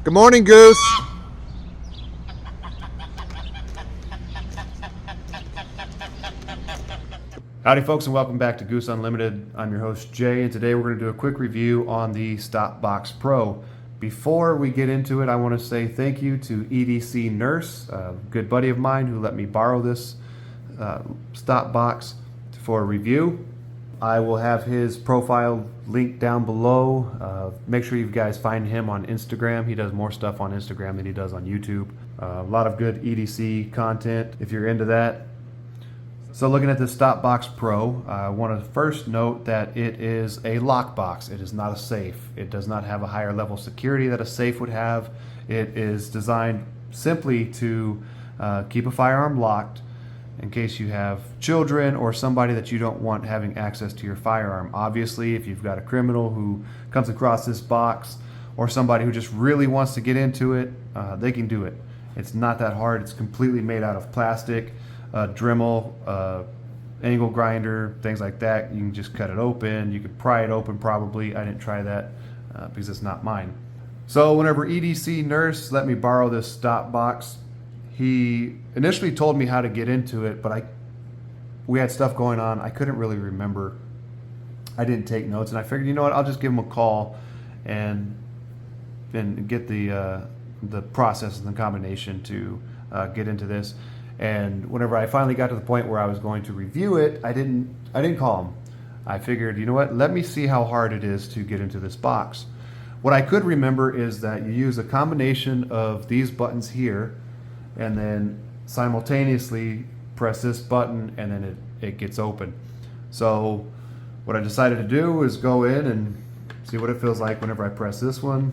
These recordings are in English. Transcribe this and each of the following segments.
Good morning, Goose. Howdy folks, and welcome back to Goose Unlimited. I'm your host Jay, and today we're going to do a quick review on the StopBox Pro. Before we get into it, I want to say thank you to EDC Nurse, a good buddy of mine who let me borrow this StopBox for a review. I will have his profile linked down below. Make sure you guys find him on Instagram. He does more stuff on Instagram than he does on YouTube. A lot of good EDC content if you're into that. So looking at this StopBox Pro, I want to first note that it is a lockbox. It is not a safe. It does not have a higher level of security that a safe would have. It is designed simply to keep a firearm locked in case you have children or somebody that you don't want having access to your firearm. Obviously, if you've got a criminal who comes across this box or somebody who just really wants to get into it, they can do it. It's not that hard. It's completely made out of plastic. Dremel, angle grinder, things like that. You can just cut it open. You could pry it open probably. I didn't try that because it's not mine. So whenever EDC Nurse let me borrow this StopBox, he initially told me how to get into it, but we had stuff going on. I couldn't really remember. I didn't take notes, and I figured, you know what, I'll just give him a call and get the process and the combination to get into this. And whenever I finally got to the point where I was going to review it, I didn't call him. I figured, you know what, let me see how hard it is to get into this box. What I could remember is that you use a combination of these buttons here and then simultaneously press this button and then it gets open. So what I decided to do is go in and see what it feels like whenever I press this one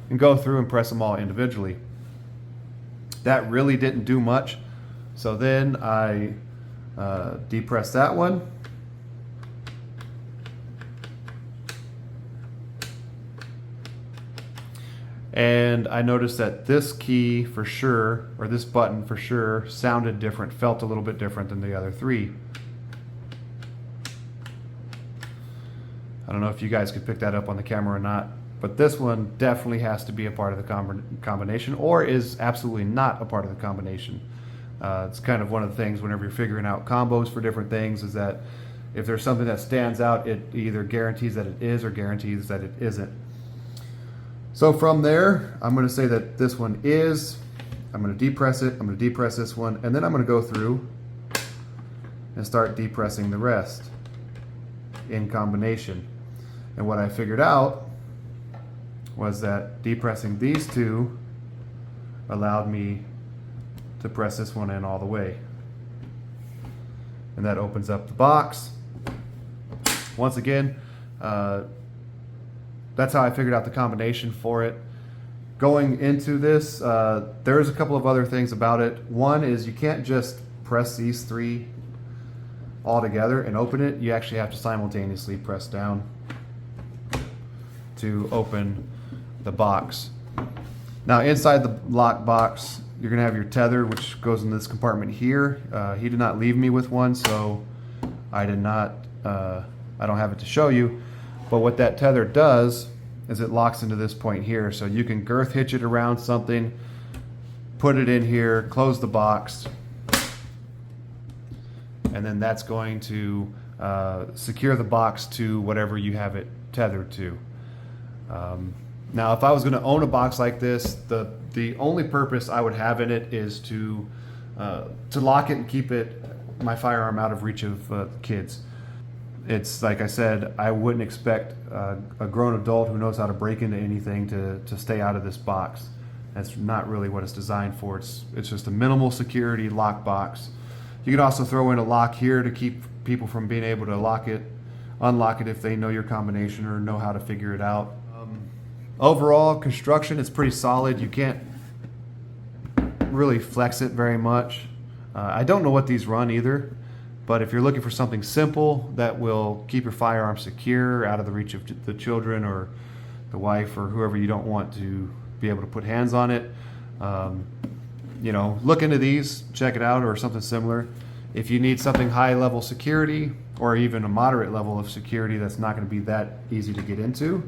and go through and press them all individually. That really didn't do much. So then I depressed that one. And I noticed that this key for sure, or this button for sure, sounded different, felt a little bit different than the other three. I don't know if you guys could pick that up on the camera or not, but this one definitely has to be a part of the combination, or is absolutely not a part of the combination. It's kind of one of the things whenever you're figuring out combos for different things, is that if there's something that stands out, it either guarantees that it is or guarantees that it isn't. So from there, I'm going to say that this one is. I'm going to depress it. I'm going to depress this one, and then I'm going to go through and start depressing the rest in combination. And what I figured out was that depressing these two allowed me to press this one in all the way. And that opens up the box. Once again, that's how I figured out the combination for it. Going into this, there's a couple of other things about it. One is you can't just press these three all together and open it. You actually have to simultaneously press down to open the box. Now inside the lock box, you're gonna have your tether, which goes in this compartment here. He did not leave me with one, so I don't have it to show you. But what that tether does is it locks into this point here, so you can girth hitch it around something, put it in here, close the box, and then that's going to secure the box to whatever you have it tethered to. Now, if I was going to own a box like this, the only purpose I would have in it is to lock it and keep my firearm out of reach of kids. It's like I said, I wouldn't expect a grown adult who knows how to break into anything to stay out of this box. That's not really what it's designed for. It's just a minimal security lock box. You can also throw in a lock here to keep people from being able to unlock it if they know your combination or know how to figure it out. Overall, construction is pretty solid. You can't really flex it very much. I don't know what these run either, but if you're looking for something simple that will keep your firearm secure, out of the reach of the children or the wife or whoever you don't want to be able to put hands on it, look into these, check it out, or something similar. If you need something high level security or even a moderate level of security that's not going to be that easy to get into,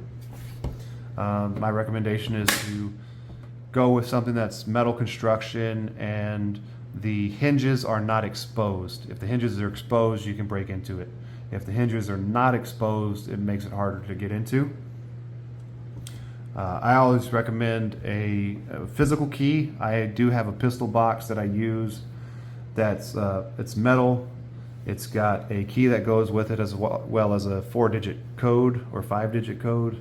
My recommendation is to go with something that's metal construction and the hinges are not exposed. If the hinges are exposed, you can break into it. If the hinges are not exposed, it makes it harder to get into. I always recommend a physical key. I do have a pistol box that I use that's it's metal. It's got a key that goes with it, as well as a 4-digit code or 5-digit code,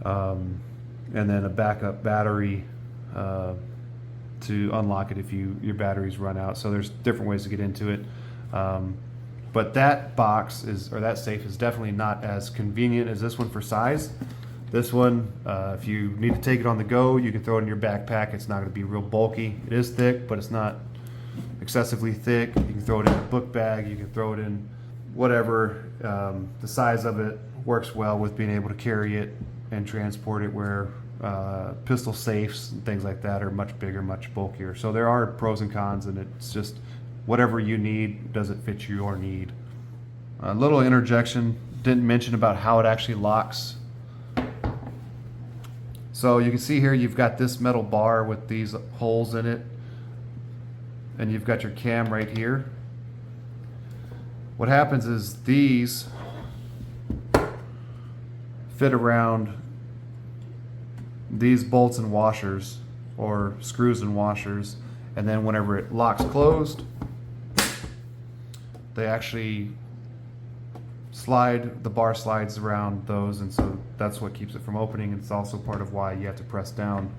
and then a backup battery to unlock it if your batteries run out. So there's different ways to get into it. But that box that safe is definitely not as convenient as this one for size. This one, if you need to take it on the go, you can throw it in your backpack. It's not going to be real bulky. It is thick, but it's not excessively thick. You can throw it in a book bag. You can throw it in whatever. The size of it works well with being able to carry it and transport it, where pistol safes and things like that are much bigger, much bulkier. So there are pros and cons, and it's just whatever you need, does it fit your need. A little interjection, didn't mention about how it actually locks. So you can see here you've got this metal bar with these holes in it, and you've got your cam right here. What happens is these fit around these bolts and washers, or screws and washers, and then whenever it locks closed, they actually the bar slides around those, and so that's what keeps it from opening. It's also part of why you have to press down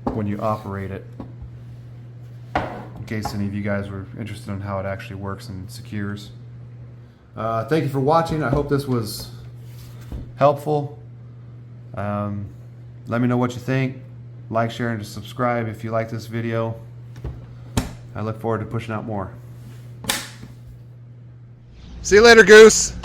when you operate it, in case any of you guys were interested in how it actually works and secures. Thank you for watching. I hope this was helpful. Let me know what you think. Like, share, and subscribe if you like this video. I look forward to pushing out more. See you later, Goose.